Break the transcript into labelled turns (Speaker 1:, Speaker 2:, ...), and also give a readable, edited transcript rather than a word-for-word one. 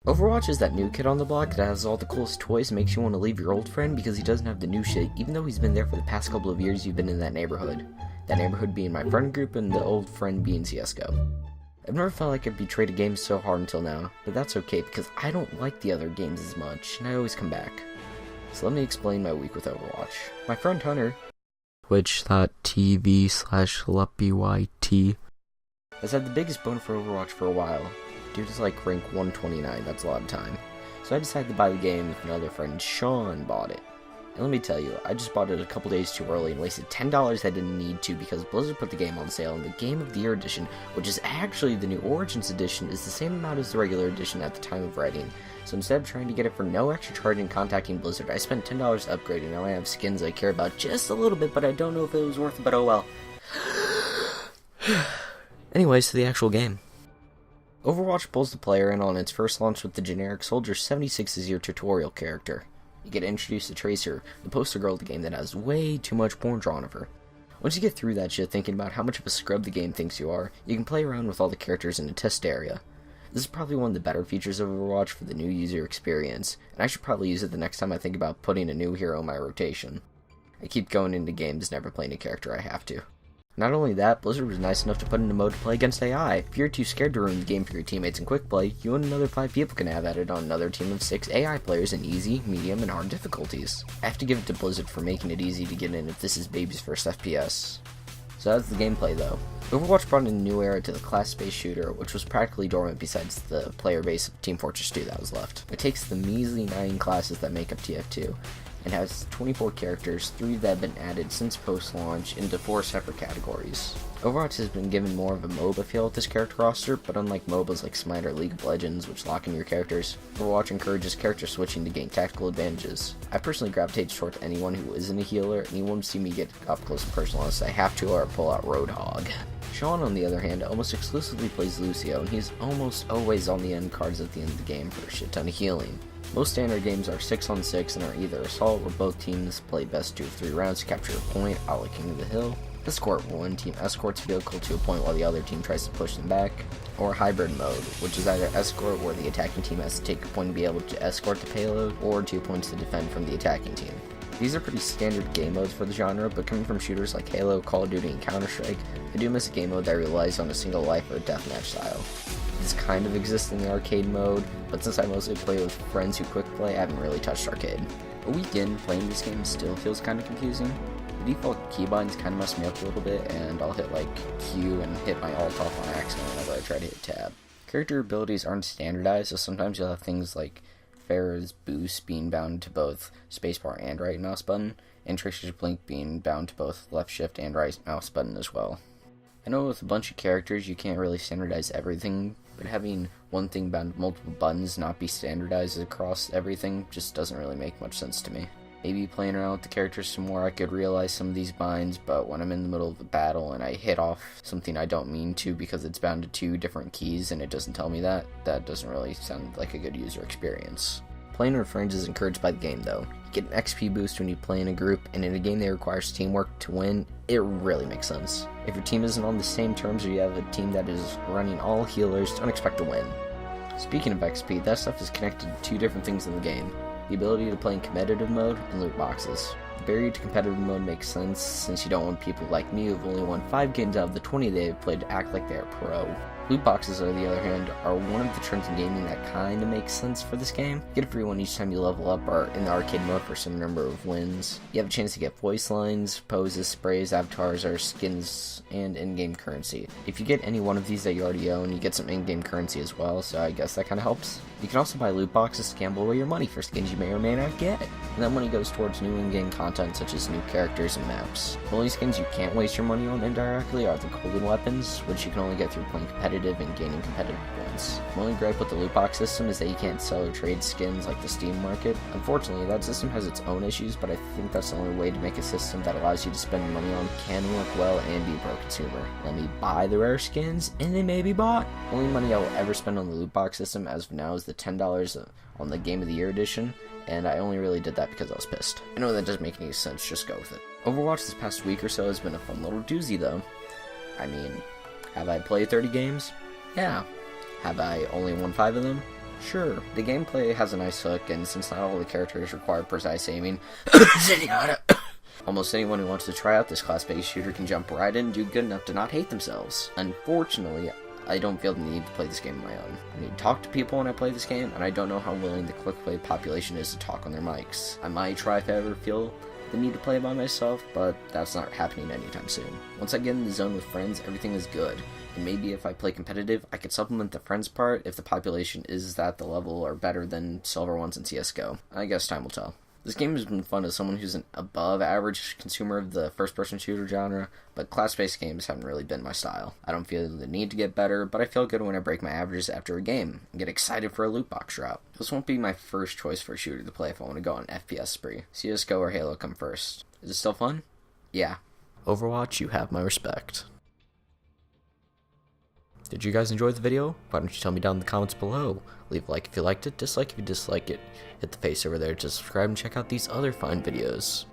Speaker 1: Overwatch is that new kid on the block that has all the coolest toys and makes you want to leave your old friend because he doesn't have the new shit, even though he's been there for the past couple of years you've been in that neighborhood. That neighborhood being my friend group and the old friend being CSGO. I've never felt like I've betrayed a game so hard until now, but that's okay because I don't like the other games as much, and I always come back. So let me explain my week with Overwatch. My friend Hunter, twitch.tv/luppyYT, has had the biggest bone for Overwatch for a while. Dude is like rank 129, that's a lot of time. So I decided to buy the game if another friend, Sean, bought it. And let me tell you, I just bought it a couple days too early and wasted $10 I didn't need to because Blizzard put the game on sale, and the Game of the Year edition, which is actually the new Origins edition, is the same amount as the regular edition at the time of writing. So instead of trying to get it for no extra charge and contacting Blizzard, I spent $10 upgrading. Now I have skins I care about just a little bit, but I don't know if it was worth it, but oh well. Anyways, to the actual game. Overwatch pulls the player in on its first launch with the generic Soldier 76 as your tutorial character. You get introduced to Tracer, the poster girl of the game that has way too much porn drawn of her. Once you get through that shit thinking about how much of a scrub the game thinks you are, you can play around with all the characters in a test area. This is probably one of the better features of Overwatch for the new user experience, and I should probably use it the next time I think about putting a new hero in my rotation. I keep going into games never playing a character I have to. Not only that, Blizzard was nice enough to put in a mode to play against AI. If you're too scared to ruin the game for your teammates in quick play, you and another 5 people can have at it on another team of 6 AI players in easy, medium, and hard difficulties. I have to give it to Blizzard for making it easy to get in if this is baby's first FPS. So that's the gameplay though. Overwatch brought in a new era to the class-based shooter, which was practically dormant besides the player base of Team Fortress 2 that was left. It takes the measly 9 classes that make up TF2, and has 24 characters, 3 that have been added since post-launch, into 4 separate categories. Overwatch has been given more of a MOBA feel with this character roster, but unlike MOBAs like Smite or League of Legends, which lock in your characters, Overwatch encourages character switching to gain tactical advantages. I personally gravitate towards anyone who isn't a healer, and you won't see me get up close and personal unless I have to or pull out Roadhog. Sean, on the other hand, almost exclusively plays Lucio, and he's almost always on the end cards at the end of the game for a shit ton of healing. Most standard games are 6-on-6 and are either Assault, where both teams play best 2 of 3 rounds to capture a point, a la King of the Hill, Escort, where one team escorts a vehicle to a point while the other team tries to push them back, or Hybrid mode, which is either Escort, where the attacking team has to take a point to be able to escort the payload, or 2 points to defend from the attacking team. These are pretty standard game modes for the genre, but coming from shooters like Halo, Call of Duty, and Counter-Strike, I do miss a game mode that relies on a single life or deathmatch style. This kind of exists in the arcade mode, but since I mostly play with friends who quick play, I haven't really touched arcade. A week in, playing this game still feels kind of confusing. The default keybinds kind of mess me up a little bit, and I'll hit like Q and hit my alt off on accident whenever I try to hit tab. Character abilities aren't standardized, so sometimes you'll have things like Pharah's boost being bound to both spacebar and right mouse button, and Tracer's blink being bound to both left shift and right mouse button as well. I know with a bunch of characters you can't really standardize everything, but having one thing bound to multiple buttons not be standardized across everything just doesn't really make much sense to me. Maybe playing around with the characters some more I could realize some of these binds, but when I'm in the middle of a battle and I hit off something I don't mean to because it's bound to 2 different keys and it doesn't tell me that doesn't really sound like a good user experience. Playing with friends is encouraged by the game though. You get an XP boost when you play in a group, and in a game that requires teamwork to win, it really makes sense. If your team isn't on the same terms or you have a team that is running all healers, don't expect to win. Speaking of XP, that stuff is connected to 2 different things in the game. The ability to play in competitive mode and loot boxes. The barrier to competitive mode makes sense since you don't want people like me who've only won 5 games out of the 20 they've played to act like they're pro. Loot boxes, on the other hand, are one of the trends in gaming that kinda makes sense for this game. You get a free one each time you level up or in the arcade mode for some number of wins. You have a chance to get voice lines, poses, sprays, avatars, or skins, and in-game currency. If you get any one of these that you already own, you get some in-game currency as well, so I guess that kinda helps. You can also buy loot boxes to gamble away your money for skins you may or may not get. And that money goes towards new in-game content such as new characters and maps. The only skins you can't waste your money on indirectly are the golden weapons, which you can only get through playing competitive and gaining competitive points. My only gripe with the loot box system is that you can't sell or trade skins like the Steam market. Unfortunately, that system has its own issues, but I think that's the only way to make a system that allows you to spend money on can work well and be a pro consumer. Let me buy the rare skins, and they may be bought. Only money I will ever spend on the loot box system as of now is the $10 on the Game of the Year edition, and I only really did that because I was pissed. I know that doesn't make any sense, just go with it. Overwatch this past week or so has been a fun little doozy though. I mean, have I played 30 games? Yeah. Have I only won 5 of them? Sure, the gameplay has a nice hook, and since not all the characters require precise aiming, Zenyatta, almost anyone who wants to try out this class-based shooter can jump right in and do good enough to not hate themselves. Unfortunately, I don't feel the need to play this game on my own. I need to talk to people when I play this game, and I don't know how willing the quick-play population is to talk on their mics. I might try if I ever feel the need to play by myself, but that's not happening anytime soon. Once I get in the zone with friends, everything is good. And maybe if I play competitive, I could supplement the friends part if the population is at the level or better than silver ones in CSGO. I guess time will tell. This game has been fun as someone who's an above-average consumer of the first-person shooter genre, but class-based games haven't really been my style. I don't feel the need to get better, but I feel good when I break my averages after a game, and get excited for a loot box drop. This won't be my first choice for a shooter to play if I want to go on an FPS spree. CSGO or Halo come first. Is it still fun? Yeah. Overwatch, you have my respect. Did you guys enjoy the video? Why don't you tell me down in the comments below? Leave a like if you liked it, dislike if you disliked it. Hit the face over there to subscribe and check out these other fine videos.